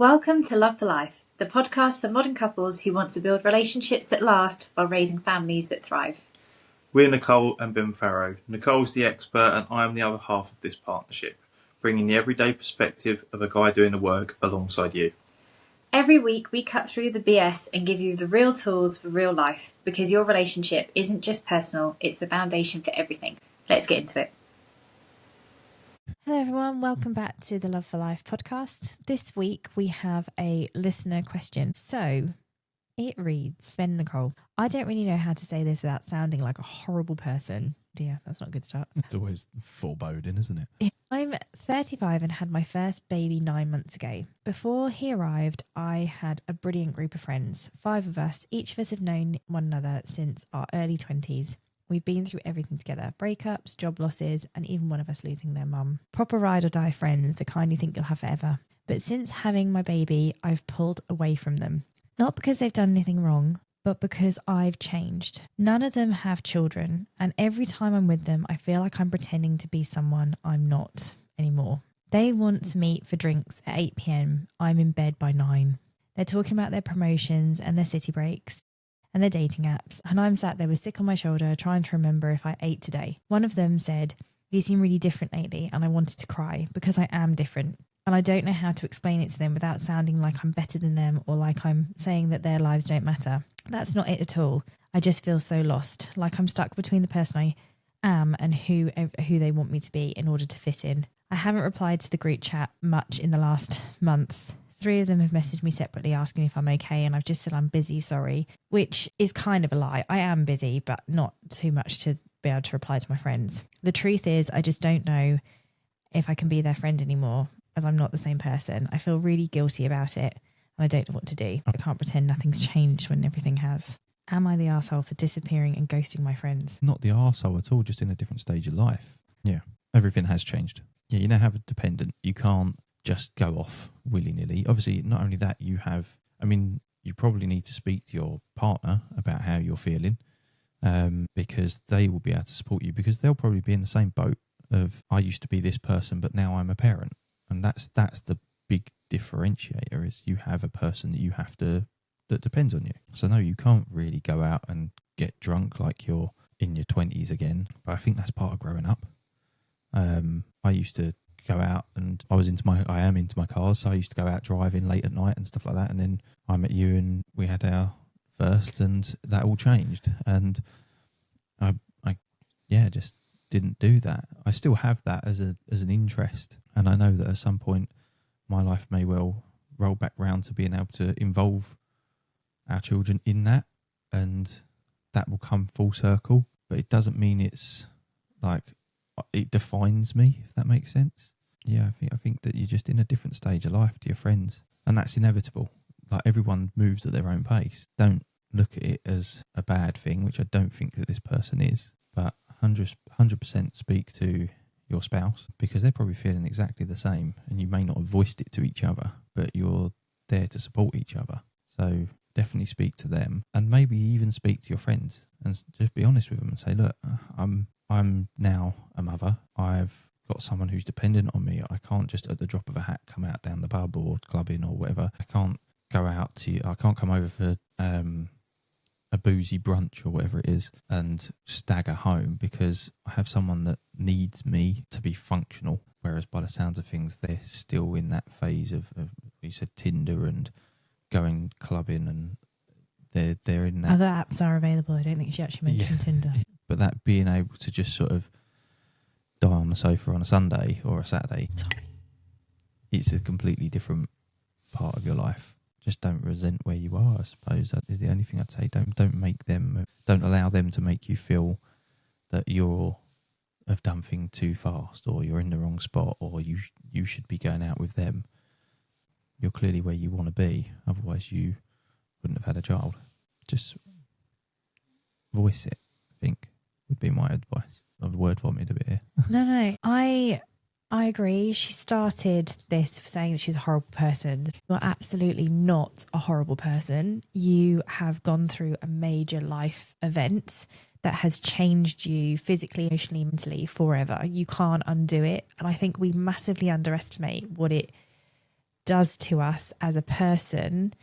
Welcome to Love for Life, the podcast for modern couples who want to build relationships that last while raising families that thrive. We're Nichole and Ben. Nichole's the expert and I am the other half of this partnership, bringing the everyday perspective of a guy doing the work alongside you. Every week we cut through the BS and give you the real tools for real life, because your relationship isn't just personal, it's the foundation for everything. Let's get into it. Hello everyone, welcome back to the Love for Life podcast. This week we have a listener question. So it reads, Ben Nichole, I don't really know how to say this without sounding like a horrible person. Dear, that's not a good start. It's always foreboding, isn't it? I'm 35 and had my first baby 9 months ago. Before he arrived, I had a brilliant group of friends. 5 of us, each of us have known one another since our early 20s. We've been through everything together, breakups, job losses, and even one of us losing their mum. Proper ride or die friends, the kind you think you'll have forever. But since having my baby, I've pulled away from them. Not because they've done anything wrong, but because I've changed. None of them have children, and every time I'm with them, I feel like I'm pretending to be someone I'm not anymore. They want to meet for drinks at 8 p.m. I'm in bed by 9. They're talking about their promotions and their city breaks and their dating apps, and I'm sat there with sick on my shoulder trying to remember if I ate today. One of them said, "You seem really different lately," and I wanted to cry because I am different. And I don't know how to explain it to them without sounding like I'm better than them or like I'm saying that their lives don't matter. That's not it at all. I just feel so lost, like I'm stuck between the person I am and who they want me to be in order to fit in. I haven't replied to the group chat much in the last month. 3 of them have messaged me separately asking if I'm okay, and I've just said I'm busy, sorry, which is kind of a lie. I am busy, but not too much to be able to reply to my friends. The truth is, I just don't know if I can be their friend anymore, as I'm not the same person. I feel really guilty about it, and I don't know what to do. I can't pretend nothing's changed when everything has. Am I the arsehole for disappearing and ghosting my friends? Not the arsehole at all, just in a different stage of life. Yeah, everything has changed. Yeah, you now have a dependent. You can't just go off willy-nilly. Obviously, not only that, you probably need to speak to your partner about how you're feeling, because they will be able to support you, because they'll probably be in the same boat of, I used to be this person, but now I'm a parent. And that's the big differentiator, is you have a person that depends on you. So no, you can't really go out and get drunk like you're in your 20s again. But I think that's part of growing up. I used to go out, and I am into my cars, so I used to go out driving late at night and stuff like that. And then I met you and we had our first, and that all changed. And I just didn't do that. I still have that as an interest, and I know that at some point my life may well roll back round to being able to involve our children in that, and that will come full circle. But it doesn't mean it's like it defines me, if that makes sense. Yeah, I think that you're just in a different stage of life to your friends, and that's inevitable. Like, everyone moves at their own pace. Don't look at it as a bad thing, which I don't think that this person is, but 100% speak to your spouse, because they're probably feeling exactly the same, and you may not have voiced it to each other, but you're there to support each other. So definitely speak to them, and maybe even speak to your friends and just be honest with them and say, look, I'm now a mother. I've got someone who's dependent on me. I can't just at the drop of a hat come out down the pub or clubbing or whatever. I can't come over for a boozy brunch or whatever it is and stagger home, because I have someone that needs me to be functional. Whereas by the sounds of things, they're still in that phase of you said Tinder and going clubbing, and they're in that. Other apps are available. I don't think she actually mentioned Tinder. But that being able to just sort of die on the sofa on a Sunday or a Saturday, it's a completely different part of your life. Just don't resent where you are, I suppose. That is the only thing I'd say. Don't allow them to make you feel that have done things too fast, or you're in the wrong spot, or you should be going out with them. You're clearly where you want to be. Otherwise, you wouldn't have had a child. Just voice it, I think, would be my advice. I've word vomited a bit here. No. I agree. She started this saying that she's a horrible person. You're absolutely not a horrible person. You have gone through a major life event that has changed you physically, emotionally, mentally forever. You can't undo it. And I think we massively underestimate what it does to us as a person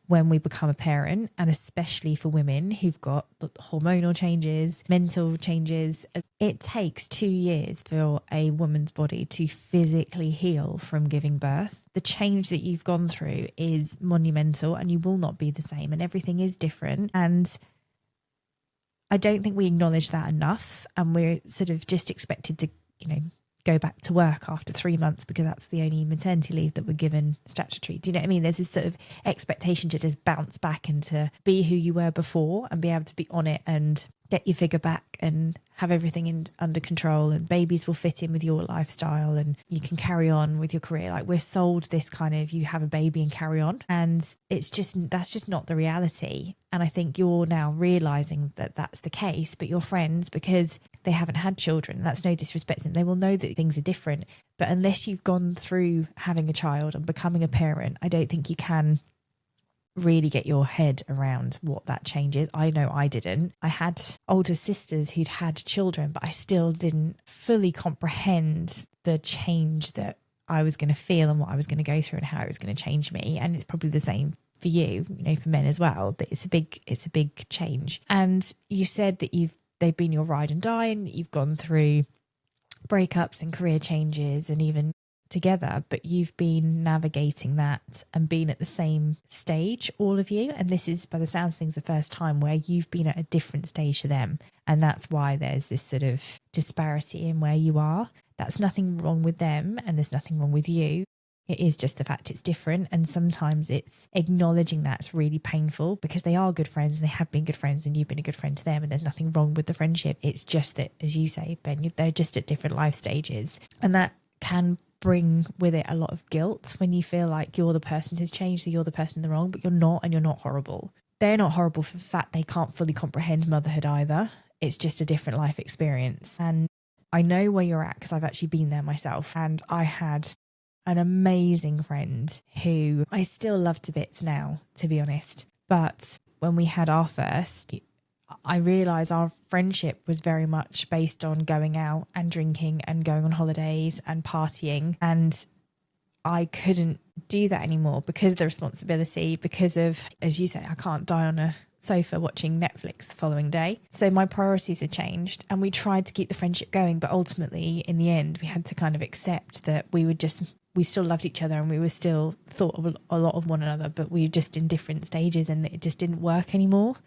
when we become a parent, and especially for women who've got hormonal changes, mental changes. It takes 2 years for a woman's body to physically heal from giving birth. The change that you've gone through is monumental, and you will not be the same, and everything is different. And I don't think we acknowledge that enough, and we're sort of just expected to, go back to work after 3 months because that's the only maternity leave that we're given statutory. Do you know what I mean? There's this sort of expectation to just bounce back and to be who you were before and be able to be on it and get your figure back and have everything under control, and babies will fit in with your lifestyle and you can carry on with your career. Like, we're sold this kind of, you have a baby and carry on, and that's just not the reality. And I think you're now realizing that that's the case, but your friends, because they haven't had children, that's no disrespect to them, they will know that things are different. But unless you've gone through having a child and becoming a parent, I don't think you can really get your head around what that change is. I know I didn't. I had older sisters who'd had children, but I still didn't fully comprehend the change that I was going to feel and what I was going to go through and how it was going to change me. And it's probably the same for you, for men as well, that it's a big change. And you said that they've been your ride and die, and you've gone through breakups and career changes and even together, but you've been navigating that and been at the same stage, all of you. And this is, by the sounds of things, the first time where you've been at a different stage to them. And that's why there's this sort of disparity in where you are. That's nothing wrong with them, and there's nothing wrong with you. It is just the fact it's different. And sometimes it's acknowledging that's really painful, because they are good friends and they have been good friends and you've been a good friend to them, and there's nothing wrong with the friendship. It's just that, as you say, Ben, they're just at different life stages. And that can bring with it a lot of guilt when you feel like you're the person who's changed, so you're the person in the wrong, but you're not, and you're not horrible. They're not horrible for the fact they can't fully comprehend motherhood either. It's just a different life experience. And I know where you're at because I've actually been there myself. And I had an amazing friend who I still love to bits now, to be honest. But when we had our first, I realised our friendship was very much based on going out and drinking and going on holidays and partying. And I couldn't do that anymore because of the responsibility, because of, as you say, I can't die on a sofa watching Netflix the following day. So my priorities had changed, and we tried to keep the friendship going. But ultimately, in the end, we had to kind of accept that we still loved each other and we were still thought of a lot of one another, but we were just in different stages and it just didn't work anymore.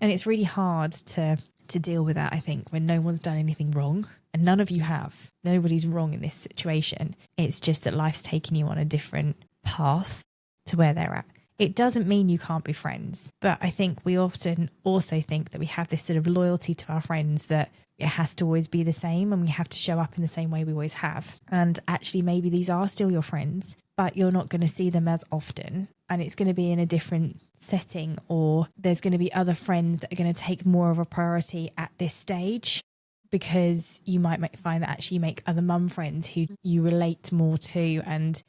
And it's really hard to deal with that, I think, when no one's done anything wrong, and none of you have. Nobody's wrong in this situation. It's just that life's taken you on a different path to where they're at. It doesn't mean you can't be friends, but I think we often also think that we have this sort of loyalty to our friends, that it has to always be the same and we have to show up in the same way we always have. And actually, maybe these are still your friends, but you're not going to see them as often, and it's going to be in a different setting, or there's going to be other friends that are going to take more of a priority at this stage, because you might find that actually you make other mum friends who you relate more to, and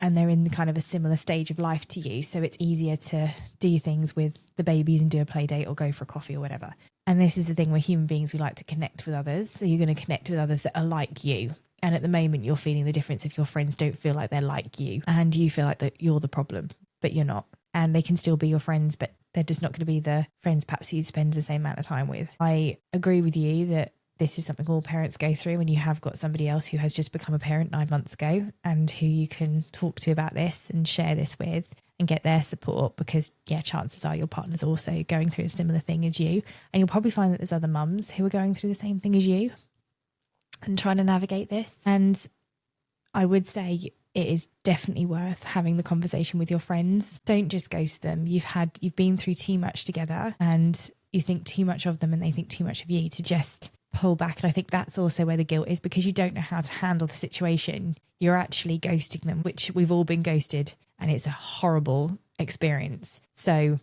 they're in kind of a similar stage of life to you. So it's easier to do things with the babies and do a play date or go for a coffee or whatever. And this is the thing, we're human beings, we like to connect with others. So you're going to connect with others that are like you. And at the moment, you're feeling the difference if your friends don't feel like they're like you, and you feel like that you're the problem, but you're not. And they can still be your friends, but they're just not going to be the friends perhaps you spend the same amount of time with. I agree with you that this is something all parents go through, when you have got somebody else who has just become a parent 9 months ago and who you can talk to about this and share this with and get their support, because chances are your partner's also going through a similar thing as you, and you'll probably find that there's other mums who are going through the same thing as you and trying to navigate this. And I would say it is definitely worth having the conversation with your friends. Don't just ghost them. You've been through too much together, and you think too much of them and they think too much of you, to just pull back. And I think that's also where the guilt is, because you don't know how to handle the situation. You're actually ghosting them, which we've all been ghosted, and it's a horrible experience. So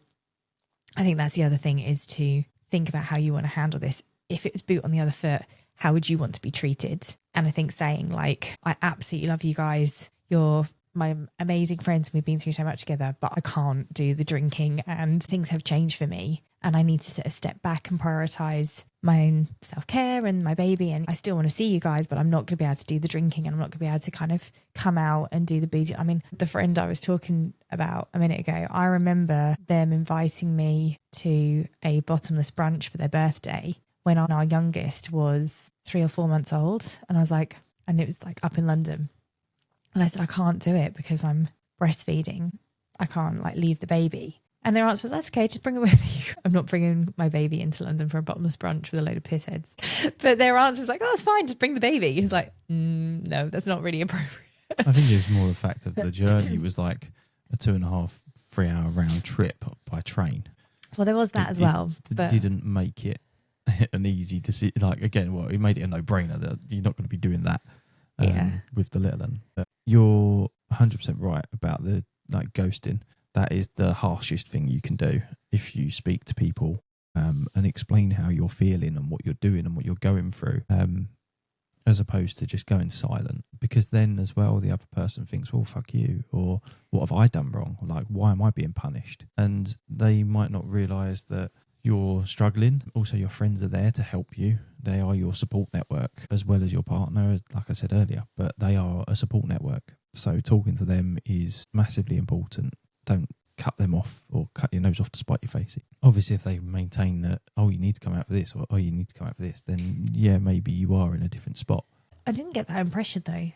I think that's the other thing, is to think about how you want to handle this. If it was boot on the other foot, how would you want to be treated? And I think saying like, I absolutely love you guys, you're my amazing friends, and we've been through so much together, but I can't do the drinking and things have changed for me, and I need to sort of step back and prioritize my own self-care and my baby, and I still want to see you guys, but I'm not going to be able to do the drinking, and I'm not going to be able to kind of come out and do the boozy. I mean, the friend I was talking about a minute ago, I remember them inviting me to a bottomless brunch for their birthday when our youngest was 3 or 4 months old. And I was like, and it was like up in London. And I said, I can't do it because I'm breastfeeding. I can't like leave the baby. And their answer was, that's okay, just bring it with you. I'm not bringing my baby into London for a bottomless brunch with a load of pissheads. But their answer was like, oh, that's fine, just bring the baby. He's like, no, that's not really appropriate. I think it was more the fact of the journey was like a 2.5, 3 hour round trip by train. Well, there was that as well. But didn't make it an easy decision. Like, again, well, it made it a no-brainer that you're not going to be doing that with the little one. But you're 100% right about the like ghosting. That is the harshest thing you can do if you speak to people and explain how you're feeling and what you're doing and what you're going through, as opposed to just going silent. Because then as well, the other person thinks, well, fuck you, or what have I done wrong? Like, why am I being punished? And they might not realise that you're struggling. Also, your friends are there to help you. They are your support network as well as your partner, like I said earlier, but they are a support network. So talking to them is massively important. Don't cut them off or cut your nose off to spite your face. Obviously, if they maintain that, oh, you need to come out for this, or oh, you need to come out for this, then yeah, maybe you are in a different spot. I didn't get that impression though.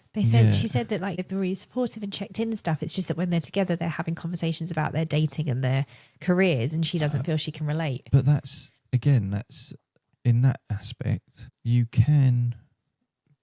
She said that like they've been really supportive and checked in and stuff. It's just that when they're together, they're having conversations about their dating and their careers, and she doesn't feel she can relate. But that's in that aspect, you can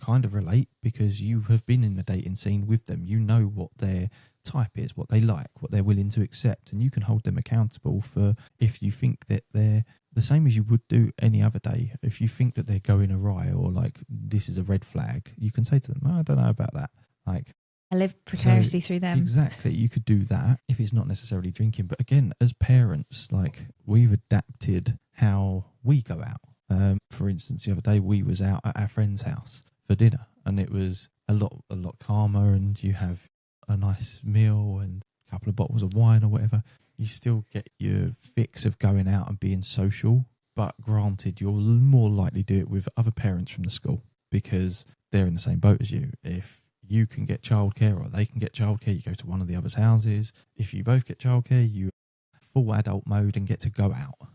kind of relate because you have been in the dating scene with them. You know what their type is, what they like, what they're willing to accept, and you can hold them accountable for if you think that they're the same as you would do any other day. If you think that they're going awry or like this is a red flag, you can say to them, oh, I don't know about that. Like, I live precariously through them. Exactly. You could do that if it's not necessarily drinking. But again, as parents, like we've adapted how we go out. For instance, the other day we was out at our friend's house for dinner, and it was a lot calmer, and you have a nice meal and a couple of bottles of wine or whatever. You still get your fix of going out and being social, but granted, you'll more likely do it with other parents from the school because they're in the same boat as you. If you can get childcare or they can get childcare, you go to one of the other's houses. If you both get childcare, you full adult mode and get to go out.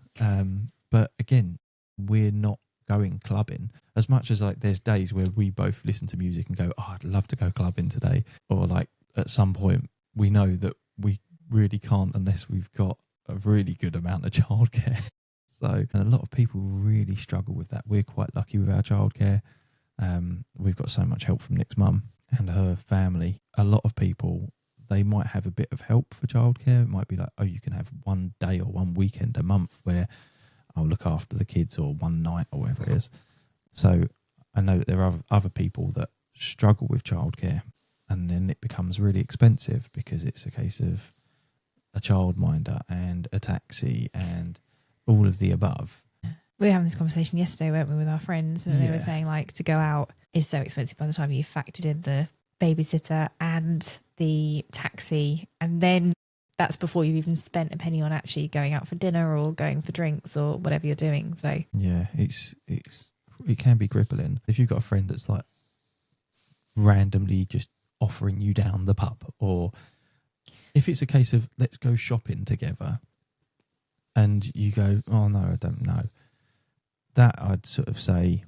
But again, we're not going clubbing as much as like there's days where we both listen to music and go, oh, I'd love to go clubbing today. Or like at some point we know that we really can't unless we've got a really good amount of childcare. So, and a lot of people really struggle with that. We're quite lucky with our childcare. We've got so much help from Nick's mum and her family. A lot of people, they might have a bit of help for childcare. It might be like, oh, you can have one day or one weekend a month where I'll look after the kids, or one night or whatever it is. So I know that there are other people that struggle with childcare, and then it becomes really expensive because it's a case of a childminder and a taxi and all of the above. We were having this conversation yesterday, weren't we, with our friends, and they were saying like to go out is so expensive by the time you've factored in the babysitter and the taxi, and then that's before you've even spent a penny on actually going out for dinner or going for drinks or whatever you're doing. So yeah, it can be crippling if you've got a friend that's like randomly just offering you down the pub, or if it's a case of let's go shopping together and you go, oh no, I don't know, that I'd sort of say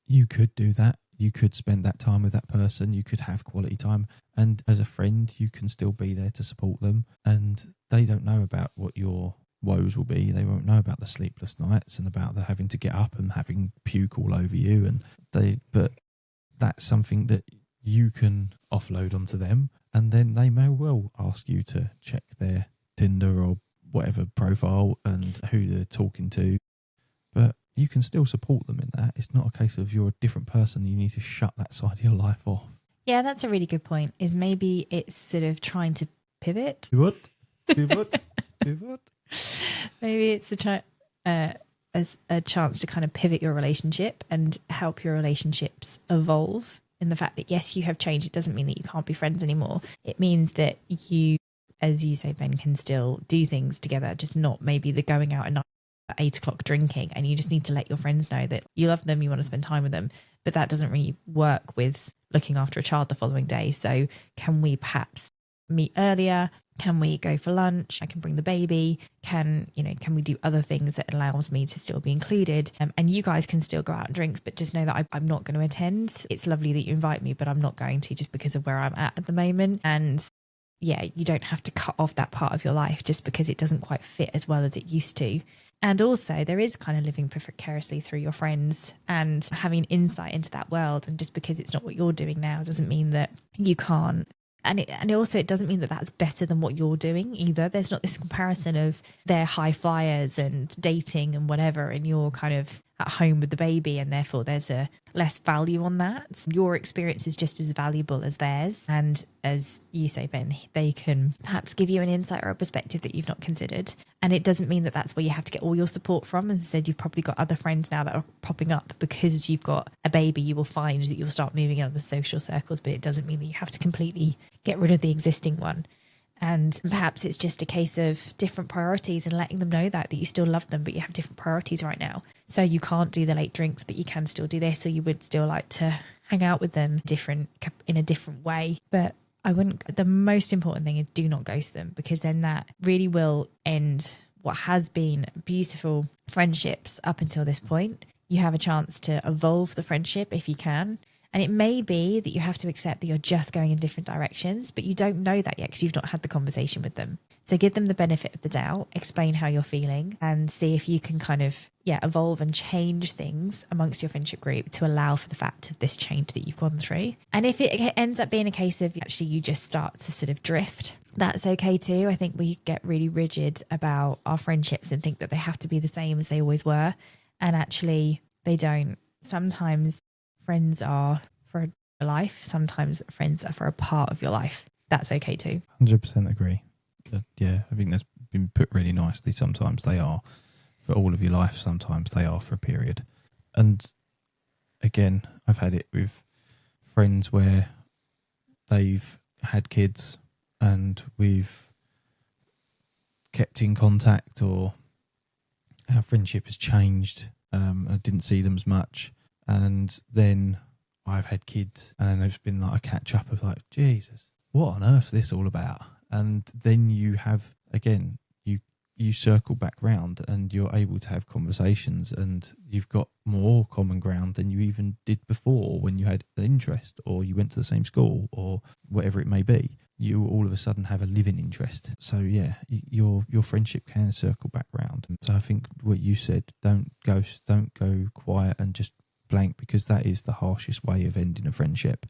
you could do that. You could spend that time with that person. You could have quality time. And as a friend, you can still be there to support them. And they don't know about what your woes will be. They won't know about the sleepless nights and about the having to get up and having puke all over you. But that's something that you can offload onto them. And then they may well ask you to check their Tinder or whatever profile and who they're talking to. But you can still support them in that. It's not a case of you're a different person. You need to shut that side of your life off. Yeah, that's a really good point. Is maybe it's sort of trying to pivot. Pivot. Maybe it's as a chance to kind of pivot your relationship and help your relationships evolve. In the fact that yes, you have changed. It doesn't mean that you can't be friends anymore. It means that you, as you say, Ben, can still do things together. Just not maybe the going out at night at 8 o'clock drinking, and you just need to let your friends know that you love them, you want to spend time with them, but that doesn't really work with looking after a child the following day. So can we perhaps meet earlier? Can we go for lunch? I can bring the baby. Can we do other things that allows me to still be included? And you guys can still go out and drink, but just know that I'm not going to attend. It's lovely that you invite me, but I'm not going to, just because of where I'm at the moment. And yeah, you don't have to cut off that part of your life just because it doesn't quite fit as well as it used to. And also there is kind of living precariously through your friends and having insight into that world. And just because it's not what you're doing now doesn't mean that you can't. And it doesn't mean that that's better than what you're doing either. There's not this comparison of they're high flyers and dating and whatever, and you're kind of at home with the baby, and therefore there's a less value on that. Your experience is just as valuable as theirs. And as you say, Ben, they can perhaps give you an insight or a perspective that you've not considered. And it doesn't mean that that's where you have to get all your support from. As I said, you've probably got other friends now that are popping up because you've got a baby. You will find that you'll start moving in other social circles, but it doesn't mean that you have to completely get rid of the existing one. And perhaps it's just a case of different priorities and letting them know that you still love them, but you have different priorities right now. So you can't do the late drinks, but you can still do this, or you would still like to hang out with them in a different way. But the most important thing is do not ghost them, because then that really will end what has been beautiful friendships up until this point. You have a chance to evolve the friendship if you can. And it may be that you have to accept that you're just going in different directions, but you don't know that yet because you've not had the conversation with them. So give them the benefit of the doubt, explain how you're feeling, and see if you can kind of, evolve and change things amongst your friendship group to allow for the fact of this change that you've gone through. And if it ends up being a case of actually you just start to sort of drift, that's okay too. I think we get really rigid about our friendships and think that they have to be the same as they always were. And actually they don't. Sometimes friends are for a life. Sometimes friends are for a part of your life. That's okay too. 100% agree. Yeah, I think that's been put really nicely. Sometimes they are for all of your life. Sometimes they are for a period. And again, I've had it with friends where they've had kids and we've kept in contact, or our friendship has changed. I didn't see them as much. And then I've had kids, and then there's been like a catch up of like, Jesus, what on earth's this all about? And then you have, again, you circle back round and you're able to have conversations, and you've got more common ground than you even did before when you had an interest, or you went to the same school, or whatever it may be. You all of a sudden have a living interest. So yeah, your friendship can circle back round. So I think what you said, don't ghost, don't go quiet and just blank, because that is the harshest way of ending a friendship.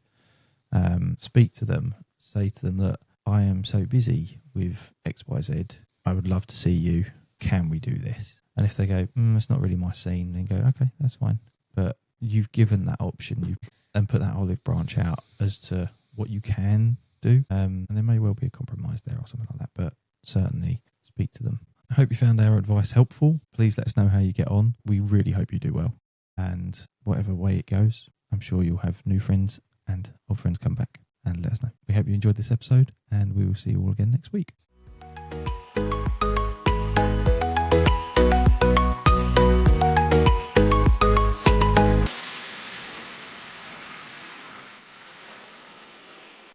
Speak to them, say to them that I am so busy with XYZ, I would love to see you, can we do this? And if they go, it's not really my scene, then go, okay, that's fine. But you've given that option, and put that olive branch out as to what you can do, and there may well be a compromise there or something like that, but certainly speak to them. I hope you found our advice helpful. Please let us know how you get on. We really hope you do well. And whatever way it goes, I'm sure you'll have new friends and old friends come back and let us know. We hope you enjoyed this episode, and we will see you all again next week.